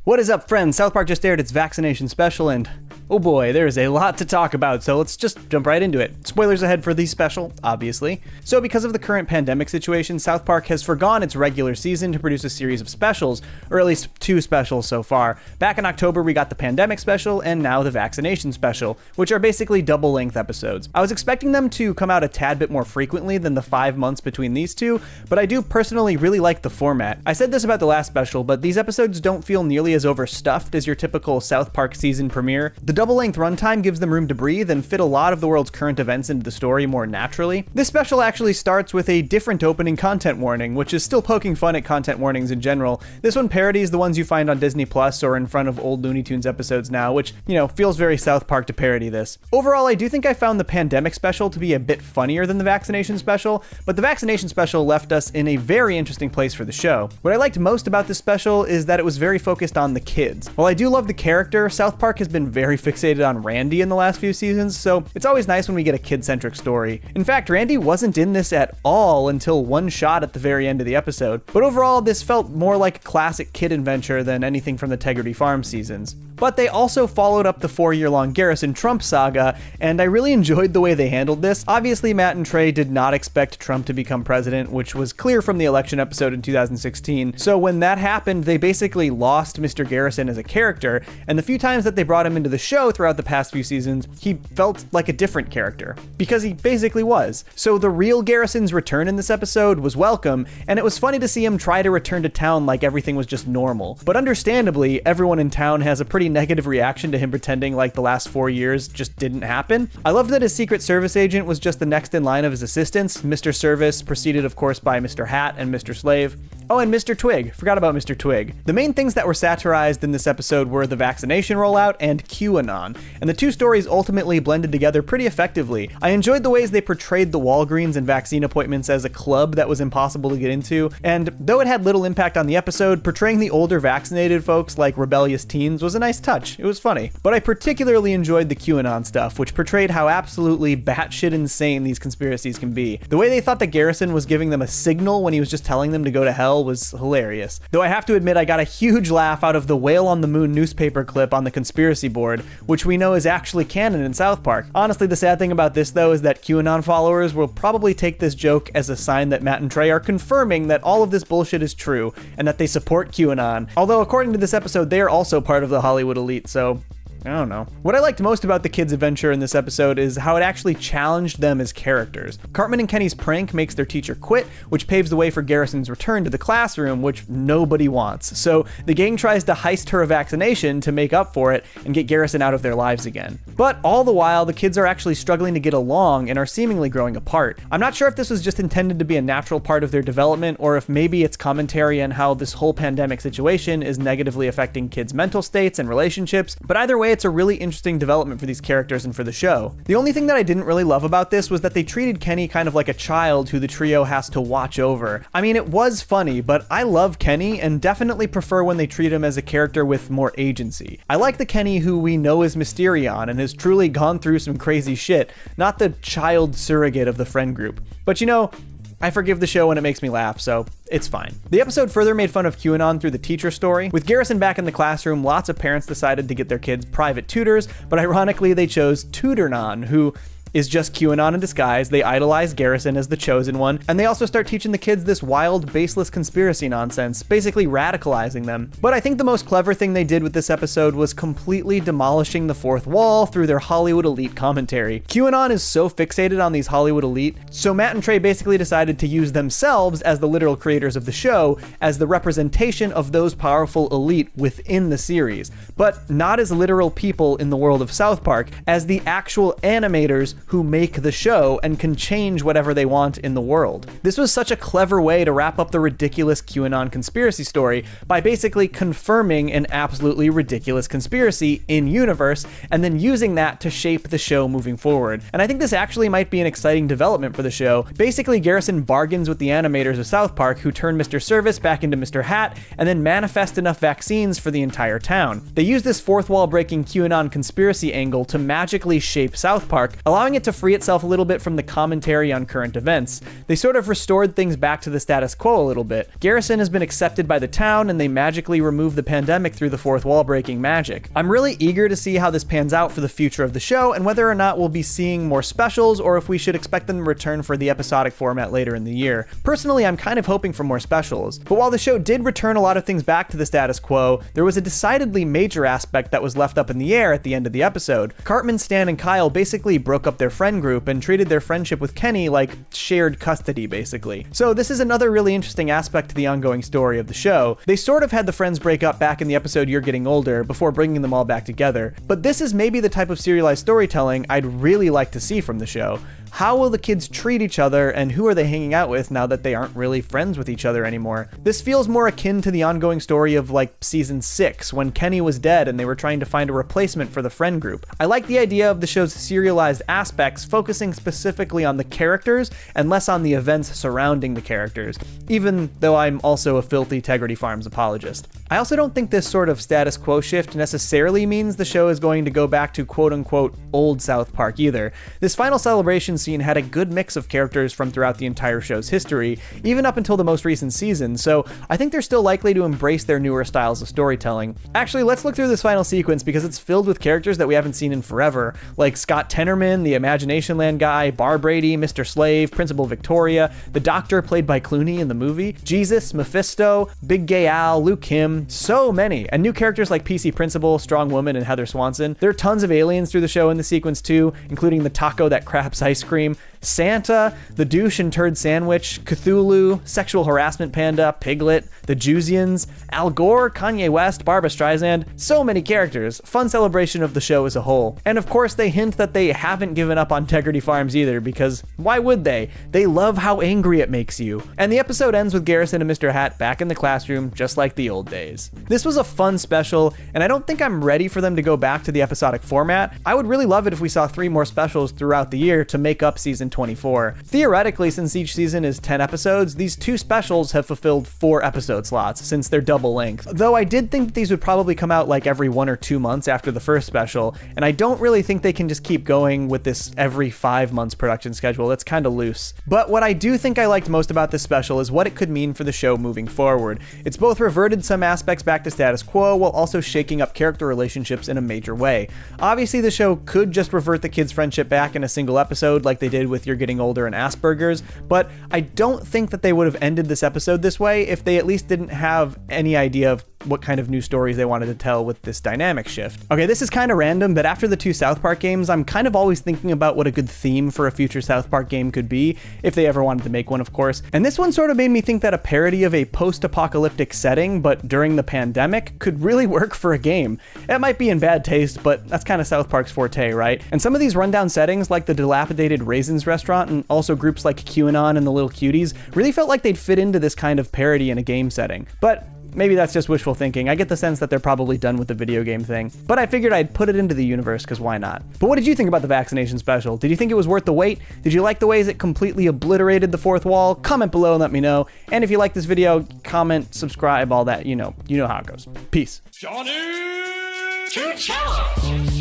What is up, friends? South Park just aired its Vaccination Special, and oh boy, there is a lot to talk about, so let's just jump right into it. Spoilers ahead for the special, obviously. So because of the current pandemic situation, South Park has forgone its regular season to produce a series of specials, or at least 2 specials so far. Back in October, we got the Pandemic Special, and now the Vaccination Special, which are basically double-length episodes. I was expecting them to come out a tad bit more frequently than the 5 months between these two, but I do personally really like the format. I said this about the last special, but these episodes don't feel nearly as overstuffed as your typical South Park season premiere. The double-length runtime gives them room to breathe and fit a lot of the world's current events into the story more naturally. This special actually starts with a different opening content warning, which is still poking fun at content warnings in general. This one parodies the ones you find on Disney Plus or in front of old Looney Tunes episodes now, which, feels very South Park to parody this. Overall, I do think I found the Pandemic Special to be a bit funnier than the Vaccination Special, but the Vaccination Special left us in a very interesting place for the show. What I liked most about this special is that it was very focused on the kids. While I do love the character, South Park has been very fixated on Randy in the last few seasons, so it's always nice when we get a kid-centric story. In fact, Randy wasn't in this at all until one shot at the very end of the episode, but overall this felt more like a classic kid adventure than anything from the Tegrity Farm seasons. But they also followed up the 4-year-long Garrison Trump saga, and I really enjoyed the way they handled this. Obviously, Matt and Trey did not expect Trump to become president, which was clear from the election episode in 2016. So when that happened, they basically lost Mr. Garrison as a character, and the few times that they brought him into the show throughout the past few seasons, he felt like a different character. Because he basically was. So the real Garrison's return in this episode was welcome, and it was funny to see him try to return to town like everything was just normal. But understandably, everyone in town has a pretty negative reaction to him pretending like the last 4 years just didn't happen. I loved that his Secret Service agent was just the next in line of his assistants, Mr. Service, preceded of course by Mr. Hat and Mr. Slave. Oh, and Mr. Twig. Forgot about Mr. Twig. The main things that were satirized in this episode were the vaccination rollout and QAnon, and the two stories ultimately blended together pretty effectively. I enjoyed the ways they portrayed the Walgreens and vaccine appointments as a club that was impossible to get into, and though it had little impact on the episode, portraying the older vaccinated folks like rebellious teens was a nice touch. It was funny. But I particularly enjoyed the QAnon stuff, which portrayed how absolutely batshit insane these conspiracies can be. The way they thought that Garrison was giving them a signal when he was just telling them to go to hell was hilarious. Though I have to admit I got a huge laugh out of the Whale on the Moon newspaper clip on the conspiracy board, which we know is actually canon in South Park. Honestly, the sad thing about this though is that QAnon followers will probably take this joke as a sign that Matt and Trey are confirming that all of this bullshit is true and that they support QAnon. Although according to this episode, they are also part of the Hollywood elite, so I don't know. What I liked most about the kids' adventure in this episode is how it actually challenged them as characters. Cartman and Kenny's prank makes their teacher quit, which paves the way for Garrison's return to the classroom, which nobody wants. So the gang tries to heist her a vaccination to make up for it and get Garrison out of their lives again. But all the while, the kids are actually struggling to get along and are seemingly growing apart. I'm not sure if this was just intended to be a natural part of their development, or if maybe it's commentary on how this whole pandemic situation is negatively affecting kids' mental states and relationships, but either way, it's a really interesting development for these characters and for the show. The only thing that I didn't really love about this was that they treated Kenny kind of like a child who the trio has to watch over. I mean, it was funny, but I love Kenny and definitely prefer when they treat him as a character with more agency. I like the Kenny who we know is Mysterion and has truly gone through some crazy shit, not the child surrogate of the friend group. But I forgive the show when it makes me laugh, so it's fine. The episode further made fun of QAnon through the teacher story. With Garrison back in the classroom, lots of parents decided to get their kids private tutors, but ironically they chose Tutornon, who is just QAnon in disguise. They idolize Garrison as the chosen one, and they also start teaching the kids this wild, baseless conspiracy nonsense, basically radicalizing them. But I think the most clever thing they did with this episode was completely demolishing the fourth wall through their Hollywood elite commentary. QAnon is so fixated on these Hollywood elite, so Matt and Trey basically decided to use themselves as the literal creators of the show as the representation of those powerful elite within the series, but not as literal people in the world of South Park, as the actual animators who make the show and can change whatever they want in the world. This was such a clever way to wrap up the ridiculous QAnon conspiracy story by basically confirming an absolutely ridiculous conspiracy in universe and then using that to shape the show moving forward. And I think this actually might be an exciting development for the show. Basically, Garrison bargains with the animators of South Park who turn Mr. Service back into Mr. Hat and then manifest enough vaccines for the entire town. They use this fourth wall breaking QAnon conspiracy angle to magically shape South Park, allowing allowing it to free itself a little bit from the commentary on current events. They sort of restored things back to the status quo a little bit. Garrison has been accepted by the town, and they magically removed the pandemic through the fourth wall breaking magic. I'm really eager to see how this pans out for the future of the show, and whether or not we'll be seeing more specials, or if we should expect them to return for the episodic format later in the year. Personally, I'm kind of hoping for more specials. But while the show did return a lot of things back to the status quo, there was a decidedly major aspect that was left up in the air at the end of the episode. Cartman, Stan, and Kyle basically broke up their friend group and treated their friendship with Kenny like shared custody, basically. So this is another really interesting aspect to the ongoing story of the show. They sort of had the friends break up back in the episode You're Getting Older before bringing them all back together. But this is maybe the type of serialized storytelling I'd really like to see from the show. How will the kids treat each other, and who are they hanging out with now that they aren't really friends with each other anymore? This feels more akin to the ongoing story of like season 6, when Kenny was dead and they were trying to find a replacement for the friend group. I like the idea of the show's serialized aspects focusing specifically on the characters and less on the events surrounding the characters, even though I'm also a filthy Tegrity Farms apologist. I also don't think this sort of status quo shift necessarily means the show is going to go back to quote-unquote old South Park either. This final celebration scene had a good mix of characters from throughout the entire show's history, even up until the most recent season, so I think they're still likely to embrace their newer styles of storytelling. Actually, let's look through this final sequence because it's filled with characters that we haven't seen in forever, like Scott Tenorman, the Imagination Land guy, Bar Brady, Mr. Slave, Principal Victoria, the Doctor played by Clooney in the movie, Jesus, Mephisto, Big Gay Al, Luke Kim, so many, and new characters like PC Principal, Strong Woman, and Heather Swanson. There are tons of aliens through the show in the sequence too, including the taco that craps ice cream, Santa, the douche and turd sandwich, Cthulhu, sexual harassment panda, Piglet, the Juzians, Al Gore, Kanye West, Barbra Streisand, so many characters. Fun celebration of the show as a whole. And of course they hint that they haven't given up on Tegrity Farms either, because why would they? They love how angry it makes you. And the episode ends with Garrison and Mr. Hat back in the classroom, just like the old days. This was a fun special, and I don't think I'm ready for them to go back to the episodic format. I would really love it if we saw 3 more specials throughout the year to make up season 24. Theoretically, since each season is 10 episodes, these 2 specials have fulfilled 4 episode slots since they're double length. Though I did think that these would probably come out like every 1 or 2 months after the first special, and I don't really think they can just keep going with this every 5 months production schedule. That's kind of loose. But what I do think I liked most about this special is what it could mean for the show moving forward. It's both reverted some aspects back to status quo while also shaking up character relationships in a major way. Obviously, the show could just revert the kids' friendship back in a single episode like they did with You're Getting Older and Asperger's, but I don't think that they would have ended this episode this way if they at least didn't have any idea of what kind of new stories they wanted to tell with this dynamic shift. Okay, this is kind of random, but after the 2 South Park games, I'm kind of always thinking about what a good theme for a future South Park game could be, if they ever wanted to make one, of course. And this one sort of made me think that a parody of a post-apocalyptic setting, but during the pandemic, could really work for a game. It might be in bad taste, but that's kind of South Park's forte, right? And some of these rundown settings, like the dilapidated Raisins restaurant, and also groups like QAnon and the Little Cuties, really felt like they'd fit into this kind of parody in a game setting. But maybe that's just wishful thinking. I get the sense that they're probably done with the video game thing, but I figured I'd put it into the universe because why not? But what did you think about the Vaccination Special? Did you think it was worth the wait? Did you like the ways it completely obliterated the fourth wall? Comment below and let me know. And if you like this video, comment, subscribe, all that, you know how it goes. Peace. Johnny to Cellos.